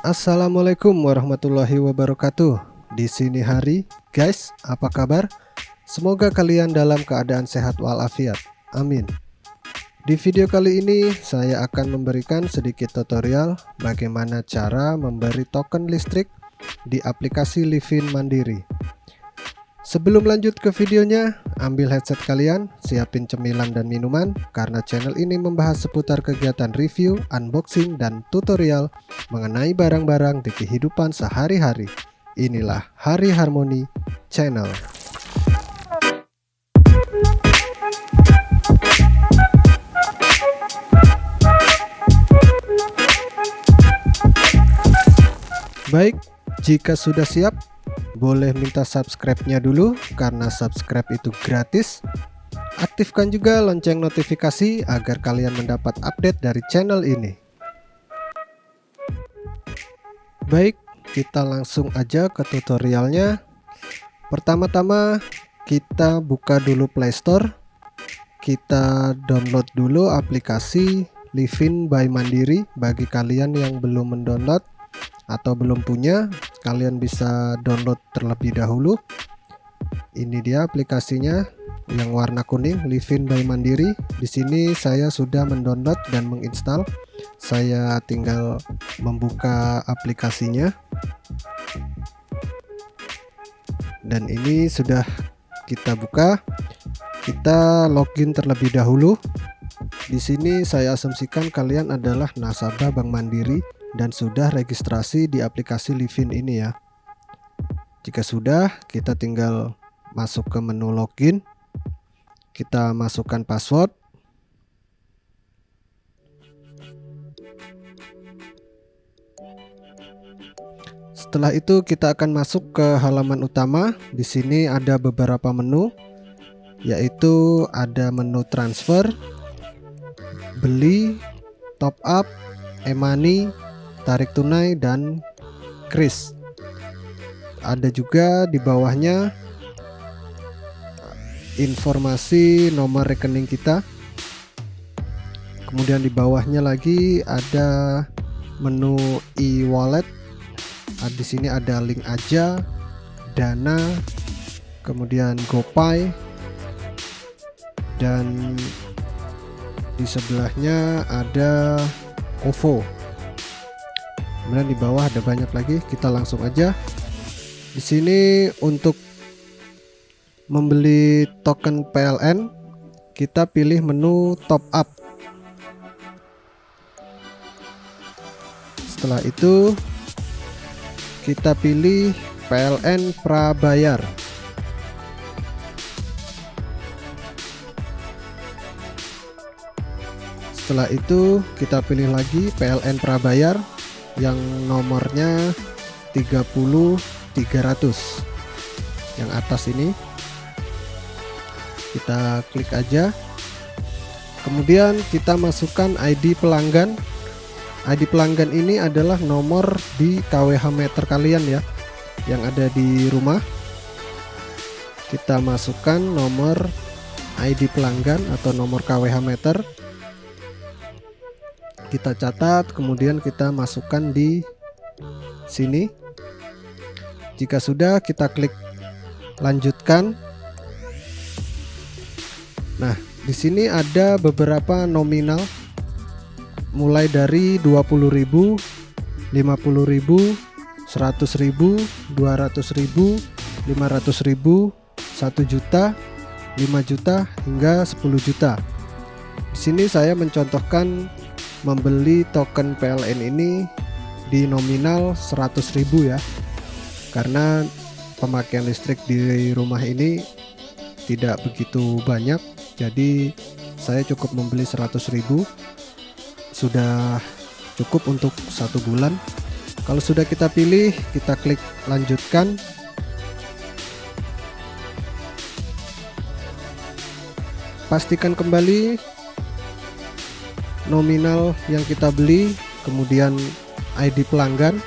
Assalamualaikum warahmatullahi wabarakatuh. Di sini Hari, guys, apa kabar? Semoga kalian dalam keadaan sehat walafiat. Amin. Di video kali ini saya akan memberikan sedikit tutorial bagaimana cara memberi token listrik di aplikasi Livin Mandiri. Sebelum lanjut ke videonya, ambil headset kalian, siapin cemilan dan minuman, karena channel ini membahas seputar kegiatan review, unboxing, dan tutorial mengenai barang-barang di kehidupan sehari-hari. Inilah Hari Harmoni Channel. Baik, jika sudah siap, boleh minta subscribe-nya dulu karena subscribe itu gratis. Aktifkan juga lonceng notifikasi agar kalian mendapat update dari channel ini. Baik, kita langsung aja ke tutorialnya. Pertama-tama kita buka dulu Play Store. Kita download dulu aplikasi Livin by Mandiri. Bagi kalian yang belum mendownload atau belum punya, kalian bisa download terlebih dahulu. Ini dia aplikasinya yang warna kuning, Livin by Mandiri. Di sini saya sudah mendownload dan menginstal. Saya tinggal membuka aplikasinya. Dan ini sudah kita buka. Kita login terlebih dahulu. Di sini saya asumsikan kalian adalah nasabah Bank Mandiri dan sudah registrasi di aplikasi Livin ini ya. Jika sudah, kita tinggal masuk ke menu login. Kita masukkan password. Setelah itu kita akan masuk ke halaman utama. Di sini ada beberapa menu, yaitu ada menu transfer, beli, top up, e-money, tarik tunai, dan kris. Ada juga di bawahnya informasi nomor rekening kita. Kemudian di bawahnya lagi ada menu e-wallet. Di sini ada link aja, Dana, kemudian GoPay, dan di sebelahnya ada OVO. Kemudian di bawah ada banyak lagi. Kita langsung aja. Di sini untuk membeli token PLN, kita pilih menu top up. Setelah itu kita pilih PLN prabayar. Setelah itu kita pilih lagi PLN prabayar yang nomornya 30300 yang atas ini. Kita klik aja. Kemudian kita masukkan ID pelanggan. ID pelanggan ini adalah nomor di KWH meter kalian ya, yang ada di rumah. Kita masukkan nomor ID pelanggan atau nomor KWH meter. Kita catat, kemudian kita masukkan di sini. Jika sudah, kita klik lanjutkan. Nah, di sini ada beberapa nominal mulai dari 20.000, 50.000, 100.000, 200.000, 500.000, 1 juta, 5 juta, hingga 10 juta. Di sini saya mencontohkan membeli token PLN ini di nominal 100.000 ya, karena pemakaian listrik di rumah ini tidak begitu banyak, jadi saya cukup membeli 100.000. Sudah cukup untuk 1 bulan. Kalau sudah kita pilih, kita klik lanjutkan. Pastikan kembali nominal yang kita beli, kemudian ID pelanggan.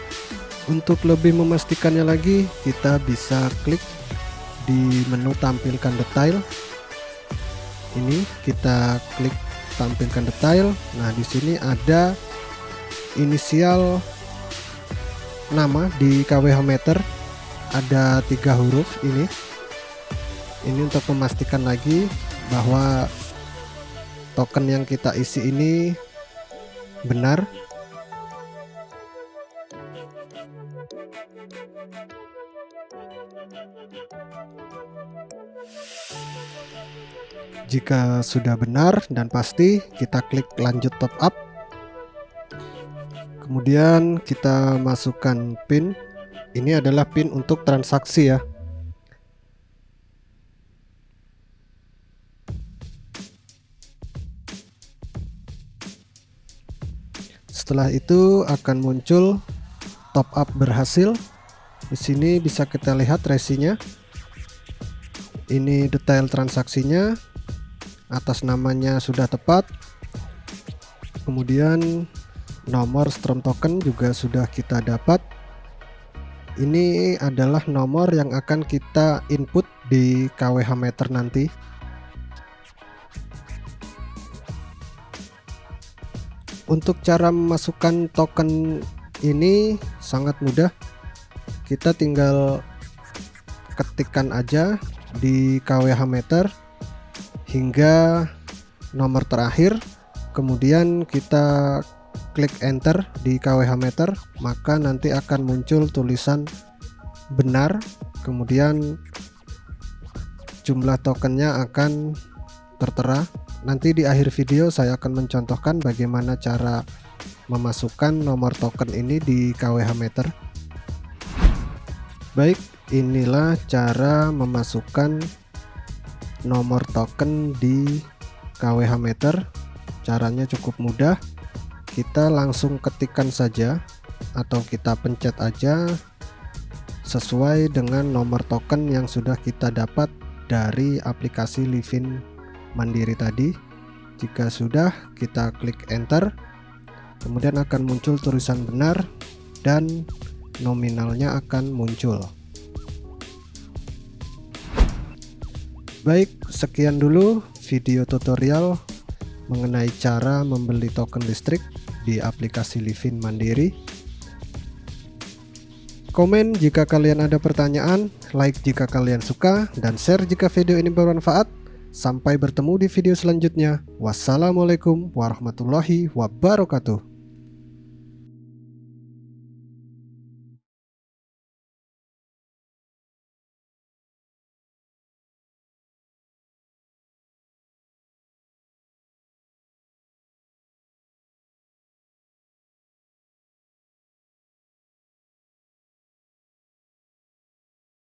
Untuk lebih memastikannya lagi, kita bisa klik di menu tampilkan detail. Ini kita klik tampilkan detail. Nah, di sini ada inisial nama di KWH meter ada 3 huruf ini untuk memastikan lagi bahwa token yang kita isi ini benar. Jika sudah benar dan pasti, kita klik lanjut top up. Kemudian kita masukkan PIN. Ini adalah PIN untuk transaksi ya. Setelah itu akan muncul top up berhasil. Di sini bisa kita lihat resinya. Ini detail transaksinya. Atas namanya sudah tepat. Kemudian nomor Strom token juga sudah kita dapat. Ini adalah nomor yang akan kita input di KWH meter nanti. Untuk cara memasukkan token ini sangat mudah. Kita tinggal ketikkan aja di KWH meter hingga nomor terakhir, kemudian kita klik enter di KWH meter, maka nanti akan muncul tulisan benar, kemudian jumlah tokennya akan tertera. Nanti di akhir video saya akan mencontohkan bagaimana cara memasukkan nomor token ini di KWH meter. Baik, inilah cara memasukkan nomor token di KWH meter. Caranya cukup mudah. Kita langsung ketikkan saja atau kita pencet aja sesuai dengan nomor token yang sudah kita dapat dari aplikasi Livin Mandiri tadi. Jika sudah, kita klik enter, kemudian akan muncul tulisan benar dan nominalnya akan muncul. Baik, sekian dulu video tutorial mengenai cara membeli token listrik di aplikasi Livin Mandiri. Komen jika kalian ada pertanyaan, like jika kalian suka, dan share jika video ini bermanfaat. Sampai bertemu di video selanjutnya. Wassalamualaikum warahmatullahi wabarakatuh.